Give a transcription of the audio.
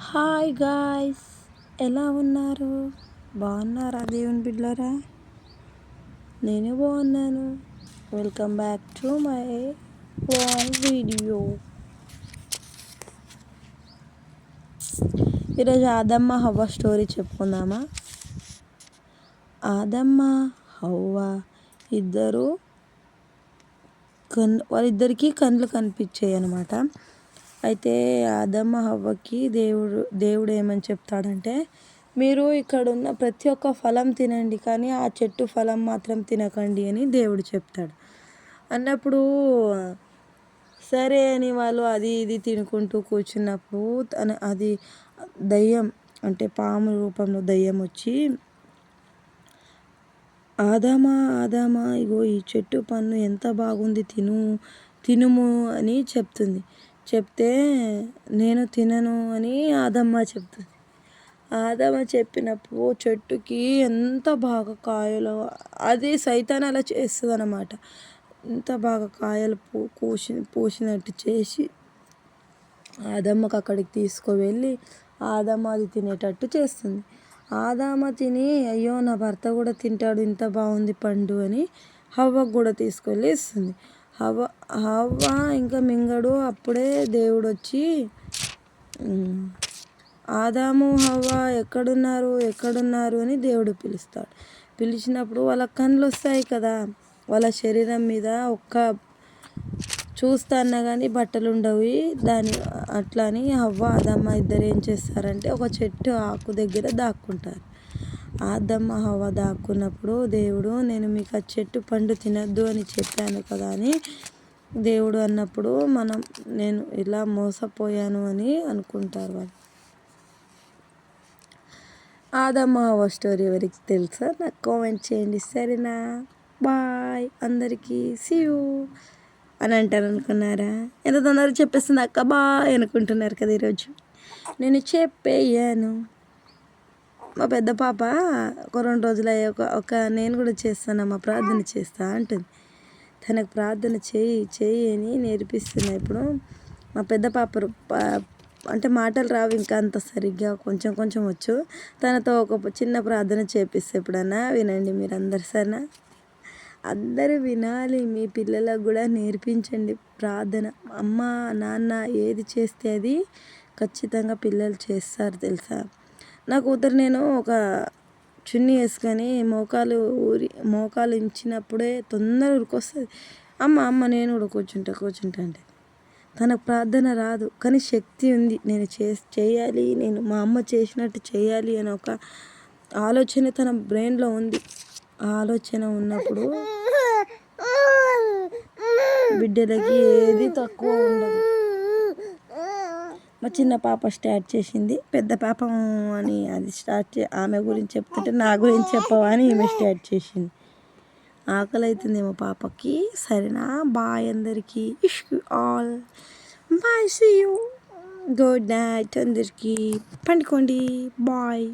Hi guys, ఎలా ఉన్నారు? బాగున్నారా దేవుని బిడ్డలారా? నేను బాగున్నాను. Welcome back to my video. ఈరోజు ఆదమ్మ హవ్వ స్టోరీ చెప్పుకుందామా? ఆదమ్మ హవ్వ ఇద్దరు వాళ్ళిద్దరికీ కళ్ళు కనిపించాయి అన్నమాట. అయితే ఆదమ్మ హవ్వకి దేవుడు ఏమని చెప్తాడంటే, మీరు ఇక్కడ ఉన్న ప్రతి ఒక్క ఫలం తినండి, కానీ ఆ చెట్టు ఫలం మాత్రం తినకండి అని దేవుడు చెప్తాడు. అన్నప్పుడు సరే అని వాళ్ళు అది ఇది తినుకుంటూ కూర్చున్నప్పుడు అది దయ్యం, అంటే పాము రూపంలో దయ్యం వచ్చి, ఆదామా ఆదామా, ఇగో ఈ చెట్టు పన్ను ఎంత బాగుంది, తినుము అని చెప్తుంది. చెప్తే నేను తినను అని ఆదమ్మ చెప్తుంది. ఆదమ్మ చెప్పినప్పుడు చెట్టుకి ఎంత బాగా కాయలు, అది సైతాన్ అలా చేస్తుంది అన్నమాట. ఎంత బాగా కాయలు పూసినట్టు చేసి ఆదమ్మకు అక్కడికి తీసుకువెళ్ళి ఆదమ్మ అది తినేటట్టు చేస్తుంది. ఆదామ తిని, అయ్యో నా భర్త కూడా తింటాడు, ఇంత బాగుంది పండు అని హవ్వకు కూడా తీసుకెళ్ళి ఇస్తుంది. హవ్వ ఇంకా మింగడు. అప్పుడే దేవుడు వచ్చి, ఆదాము హవ్వ ఎక్కడున్నారు అని దేవుడు పిలుస్తాడు. పిలిచినప్పుడు వాళ్ళ కళ్ళు వస్తాయి కదా, వాళ్ళ శరీరం మీద ఒక్క చూస్తాన్నా కానీ బట్టలు ఉండవు. అట్లా అని హవ్వ ఆదమ్మ ఇద్దరు ఏం చేస్తారంటే ఒక చెట్టు ఆకు దగ్గర దాక్కుంటారు. ఆదమ్మ హవ్వ దాక్కున్నప్పుడు దేవుడు, నేను మీకు ఆ చెట్టు పండు తినద్దు అని చెప్పాను కదా అని దేవుడు అన్నప్పుడు నేను ఇలా మోసపోయాను అని అనుకుంటారు వాళ్ళు. ఆదమ్మ హవ్వ స్టోరీ ఎవరికి తెలుసా నాకు కామెంట్ చేయండి, సరేనా? బాయ్ అందరికీ, సీ యూ అని అంటారు అనుకున్నారా? ఎంత తొందరగా చెప్పేస్తుంది అక్క బాయ్ అనుకుంటున్నారు కదా. ఈరోజు నేను చెప్పేయను. మా పెద్ద పాప ఒక 2 రోజులు అయ్యాక నేను కూడా చేస్తానమ్మా, ప్రార్థన చేస్తా అంటుంది. తనకు ప్రార్థన చేయి అని నేర్పిస్తున్నా. ఇప్పుడు మా పెద్ద పాప అంటే మాటలు రావు ఇంకా అంత సరిగ్గా, కొంచెం కొంచెం వచ్చు. తనతో ఒక చిన్న ప్రార్థన చేపిస్తే ఎప్పుడన్నా వినండి మీరు అందరు, సరేనా? అందరూ వినాలి, మీ పిల్లలకు కూడా నేర్పించండి ప్రార్థన. అమ్మ నాన్న ఏది చేస్తే అది ఖచ్చితంగా పిల్లలు చేస్తారు తెలుసా. నా కూతురు నేను ఒక చున్నీ వేసుకొని మోకాలు ఇంచినప్పుడే తొందరగా ఉరికొస్తుంది. అమ్మ నేను కూడా కూర్చుంటా అంటే. తనకు ప్రార్థన రాదు కానీ శక్తి ఉంది. నేను చేయాలి, నేను మా అమ్మ చేసినట్టు చేయాలి అని ఒక ఆలోచన తన బ్రెయిన్లో ఉంది. ఆ ఆలోచన ఉన్నప్పుడు బిడ్డలకి ఏది తక్కువ ఉండదు. మా చిన్న పాప స్టార్ట్ చేసింది, పెద్ద పాప అని అది ఆమె గురించి చెప్తుంటే నా గురించి చెప్పవా అని ఈమె స్టార్ట్ చేసింది. ఆకలి అవుతుంది మా పాపకి, సరేనా? బాయ్ అందరికీ, all bye, see you, good night అందరికీ, పండుకోండి, బాయ్.